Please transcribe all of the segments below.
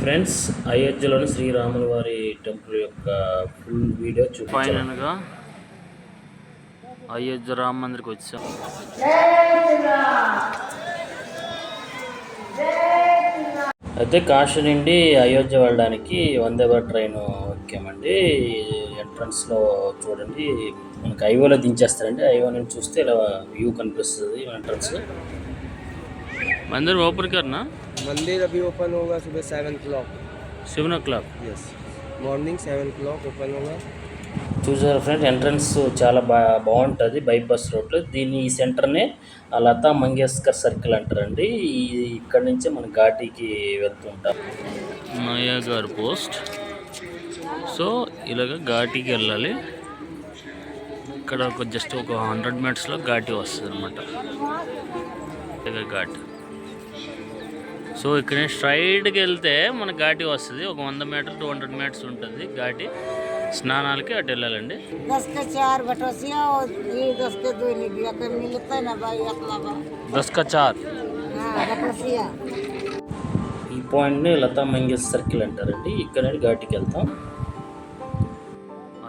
Friends, అయోధ్యలోని శ్రీరాముల వారి temple యొక్క full video ఫైనల్గా అయోధ్య రామ మందిర్కి వచ్చాం. అయితే కాశీ నుండి అయోధ్య వెళ్ళడానికి వందే భారత్ ట్రైన్ ఎక్కామండి. ఎంట్రన్స్లో చూడండి, మనకి ఐఓలో దించేస్తారండి. ఐఓ నుంచి చూస్తే ఇలా వ్యూ కనిపిస్తుంది ఎంట్రన్స్. मंदिर ओपन करना. मंदिर अभी ओपन होगा सुबह 7 o'clock. 7 o'clock. Yes, morning 7 o'clock open होगा. చూసారు ఫ్రెండ్స్, ఎంట్రన్స్ చాలా బాగుంటుంది. బైపాస్ రోడ్లో దీని ఈ సెంటర్నే లతా మంగేష్కర్ సర్కిల్ అంటారండి. ఇక్కడ నుంచే మన ఘాటీకి వెళ్తుంటాం. నయాగర్ పోస్ట్. సో ఇలాగ ఘాటీకి వెళ్ళాలి. ఇక్కడ జస్ట్ ఒక 100 మీటర్స్లో ఘాటీ వస్తుంది అనమాట. ఘాట్. సో ఇక్కడ స్ట్రైట్కి వెళ్తే మన ఘాటీ వస్తుంది. ఒక 100 మీటర్ 200 మీటర్స్ ఉంటుంది ఘాటీ. స్నానాలకి అటు వెళ్ళాలండి. 10 का 4 बटोसिया और ये 10 के 2 निकलिया कर मिलता है ना भाई अपना 10 का 4. हाँ बटोसिया. ఈ పాయింట్ని లతా మంగేష్ సర్కిల్ అంటారండి. ఇక్కడ నుండి ఘాటీకి వెళ్తాం.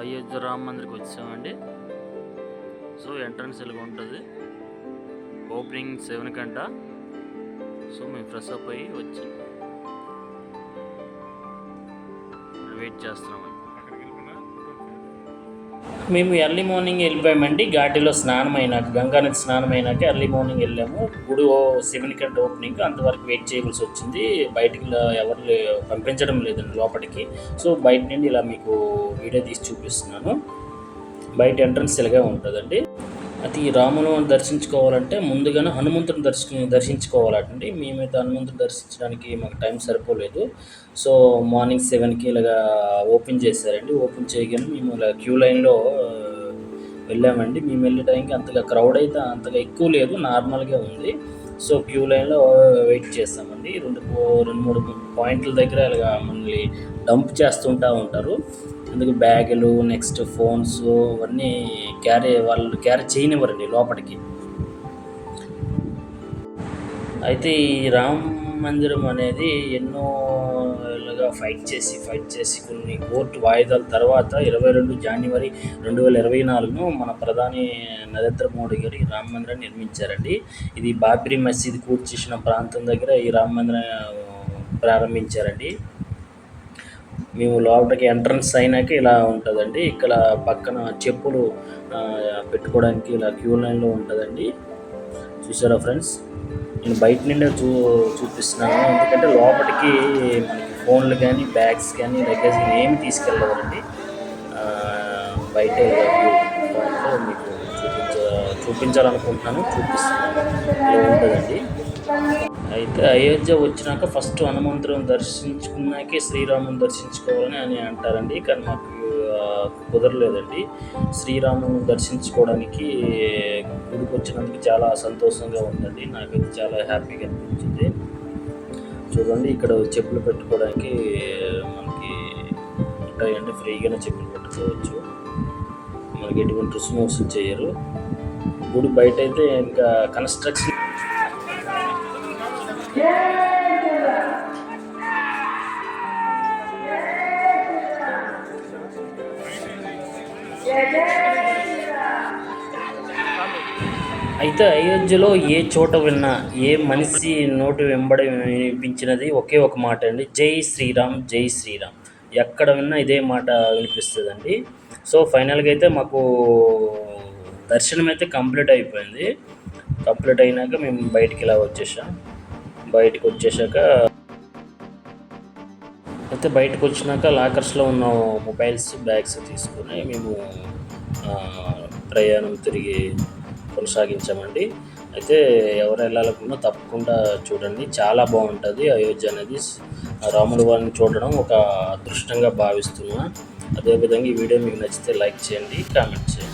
అయోధ్య రామ మందిర్కి వచ్చామండి. సో ఎంట్రన్స్ ఇలా ఉంటుంది. ఓపెనింగ్ 7 గంట. సో మేము ఫ్రెష్ అప్ అయ్యి వచ్చి వెయిట్ చేస్తున్నామండి. మేము ఎర్లీ మార్నింగ్ వెళ్ళిపోయామండి. ఘాటీలో స్నానం అయినాక, గంగానది స్నానం అయినాక ఎర్లీ మార్నింగ్ వెళ్ళాము. గుడి 7 గంట ఓపెనింగ్, అంతవరకు వెయిట్ చేయవలసి వచ్చింది. బయటికి ఎవరు పంపించడం లేదండి లోపలికి. సో బయట నుండి ఇలా మీకు వీడియో తీసి చూపిస్తున్నాను. బయట ఎంట్రన్స్ ఇలాగే ఉంటుందండి. అది రామును దర్శించుకోవాలంటే ముందుగానే హనుమంతుని దర్శించుకోవాలండి. మేమైతే హనుమంతుని దర్శించడానికి మాకు టైం సరిపోలేదు. సో మార్నింగ్ 7కి ఇలాగా ఓపెన్ చేశారండి. ఓపెన్ చేయగానే మేము ఇలా క్యూ లైన్లో వెళ్ళామండి. మేము వెళ్ళే టైంకి అంతగా క్రౌడ్ అయితే అంతగా ఎక్కువ లేదు, నార్మల్గా ఉంది. సో క్యూ లైన్లో వెయిట్ చేస్తామండి. 2-3 పాయింట్ల దగ్గర ఇలాగా మనల్ని డంప్ చేస్తుంటూ ఉంటారు. అందుకు బ్యాగులు, నెక్స్ట్ ఫోన్స్ అవన్నీ వాళ్ళు క్యారీ చేయనివ్వరండి లోపలికి. అయితే ఈ రామ మందిరం అనేది ఎన్నో ఏళ్ళుగా ఫైట్ చేసి కొన్ని కోర్టు వాయిదాల తర్వాత 22 జనవరి 2024 మన ప్రధాని నరేంద్ర మోడీ గారు ఈ రామ మందిరాన్ని నిర్మించారండి. ఇది బాబ్రీ మసీద్ కూర్చేసిన ప్రాంతం దగ్గర ఈ రామ మందిరం ప్రారంభించారండి. మేము లోపలికి ఎంట్రన్స్ అయినాక ఇలా ఉంటుందండి. ఇక్కడ పక్కన చెప్పులు పెట్టుకోవడానికి ఇలా క్యూ లైన్లో ఉంటుందండి. చూసారా ఫ్రెండ్స్, నేను బయట నుండే చూపిస్తున్నాను. ఎందుకంటే లోపలికి మనకి ఫోన్లు కానీ, బ్యాగ్స్ కానీ, లగేజ్ కానీ ఏమి తీసుకెళ్ళవరండి. బయట మీకు చూపించాలనుకుంటున్నాను, చూపిస్తున్నాను. ఇలా ఉంటుందండి. అయితే అయోధ్య వచ్చినాక ఫస్ట్ హనుమంతుని దర్శించుకున్నాకే శ్రీరాముని దర్శించుకోవాలని అంటారండి. కానీ మాకు కుదరలేదండి. శ్రీరాముని దర్శించుకోవడానికి గుడికి వచ్చినందుకు చాలా సంతోషంగా ఉందండి. నాకైతే చాలా హ్యాపీగా అనిపించింది. చూడండి, ఇక్కడ చెప్పులు పెట్టుకోవడానికి మనకి ఉంటాయండి. ఫ్రీగానే చెప్పులు పెట్టుకోవచ్చు. మనకి ఎటువంటి రుసుము చేయరు. గుడి బయట అయితే ఇంకా కన్స్ట్రక్షన్ అయితే అయోధ్యలో ఏ చోట విన్నా, ఏ మనిషి నోటు వెంబడి వినిపించినది ఒకే ఒక మాట అండి, జై శ్రీరామ్, జై శ్రీరామ్. ఎక్కడ విన్నా ఇదే మాట వినిపిస్తుందండి. సో ఫైనల్గా అయితే మాకు దర్శనం అయితే కంప్లీట్ అయిపోయింది. కంప్లీట్ అయినాక మేము బయటికి ఇలా వచ్చేసాం. బయటకు వచ్చేసాక అయితే బయటకు వచ్చినాక లాకర్స్లో ఉన్న మొబైల్స్, బ్యాగ్స్ తీసుకొని మేము ప్రయాణం తిరిగి కొనసాగించామండి. అయితే ఎవరు వెళ్ళాలనుకున్నా తప్పకుండా చూడండి, చాలా బాగుంటుంది. అయోధ్య అనేది రాముల వారిని చూడడం ఒక అదృష్టంగా భావిస్తున్నా. అదేవిధంగా ఈ వీడియో మీకు నచ్చితే లైక్ చేయండి, కామెంట్ చేయండి.